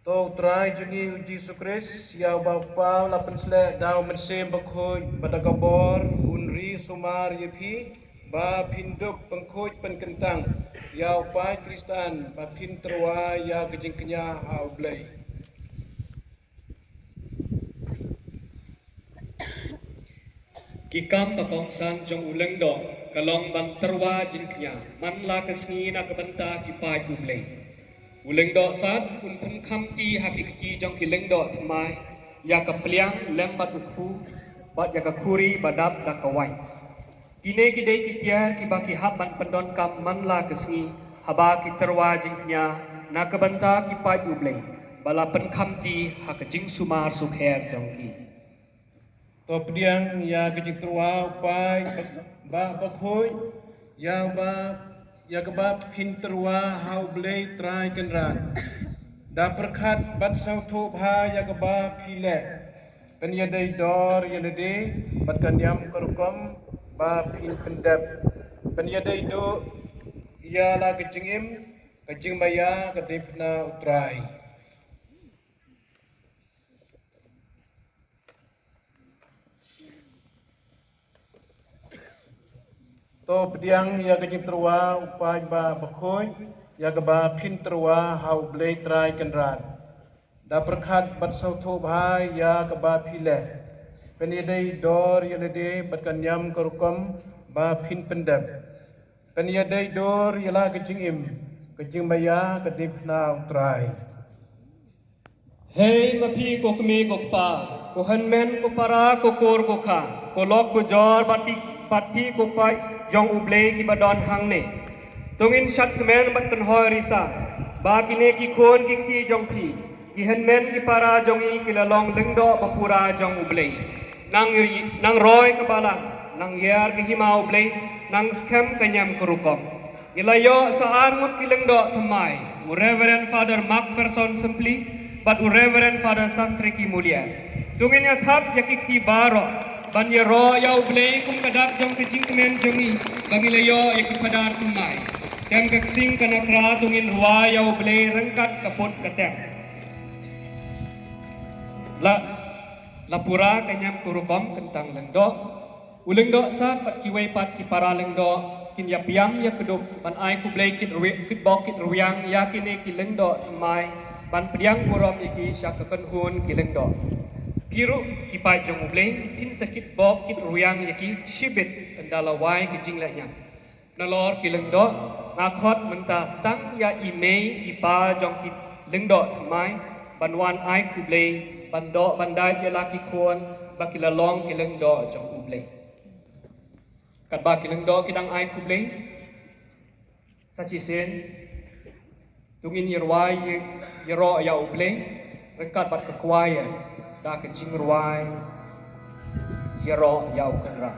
Tô trai jungi Jesus Christ ya bapa lapan selek dau mensem bekhoy pada kabor unri sumar yepi ba pinduk pengkhoj penkentang ya pai Kristan ba pin terwa ya kejing kenya hau blai. Kikam pakong san jong uleng do kalong ban terwa jin kenya man la kesni na kabanta kipai ublei uleng do sat un pun kham ti hakiki jong kileng do tmai ya ka pliang lembat ukhu bat ya ka khuri badap da kawai kine kidei kitiar kibaki hab ban pendon kam man la kesni haba ki terwa jin kenya na kabanta kipai ublei bala pen kham ti hakajing sumar sukher jong ki To pediang ya kejing terwa pai ba bekhoy ya keba pin terwa hau blai trai kenran. Da perkhat bat sau thu bha ya keba pile. Kan ya dai dor ya de bat kan yam kerukom ba pin pendap. Kan ya dai do ya la kejing maya kedipna utrai. To pediang ya kejing terwa upai ba bekhoy ya keba pin terwa hau blai trai kenran. Da perkhat bat sau thu bha ya keba pile. Kan ya dai dor ya de bat kan yam kerukom ba pin pendap. Kan ya dai dor ya la kejing maya kedipna utrai. Hei mapi ko kemi ko pa ko hanmen ko para ko kor ko kha ko lok ko jor pati ko pai jong ublei ki badon hang ne tungin shat kemen bat kan hoi risa ba kine ki khon ki ti jong thi ki hanmen ki para jong i ki lalong lengdo papura jong ublei nang roi ka balang nang yar ki himau ublei nang skem kanyam kurukom ilayo saar ngut ki lengdo thamai Reverend Father Mark Ferson simply but Reverend Father Santriki Mulia. Tungin ya thap ya kikti baro ban ya ro ya ublei kum kadap jong kejing kemen jongi bagi leyo ya kipadar tumai. Tem kaksing kanatra tungin ruwa ya ublei rengkat kapot katem. Lapura kanyam kurukom kentang lengdo. Ulengdo sa pat kiwai pat kipara lengdo kin ya piam ya keduk ban ai kublei kit bok kit ruyang ya kini ki lengdo tumai. Ban pediang burom iki syakakan hun kileng do. Piru kipai jong ublei tin sakit bok kit ruyang iki shibit endalawai kijing lanya. Nalor kileng do ngakot menta tang ya imei ipa jong kit leng do thamai banwan ai kublei bando bandai ya laki khon bakilalong kileng do jong ublei. Kat ba kileng do kidang ai kublei sachisen tungin yerwai yero ya ublei rengkat bat kekwaya da kejing ruai yero ya ukendra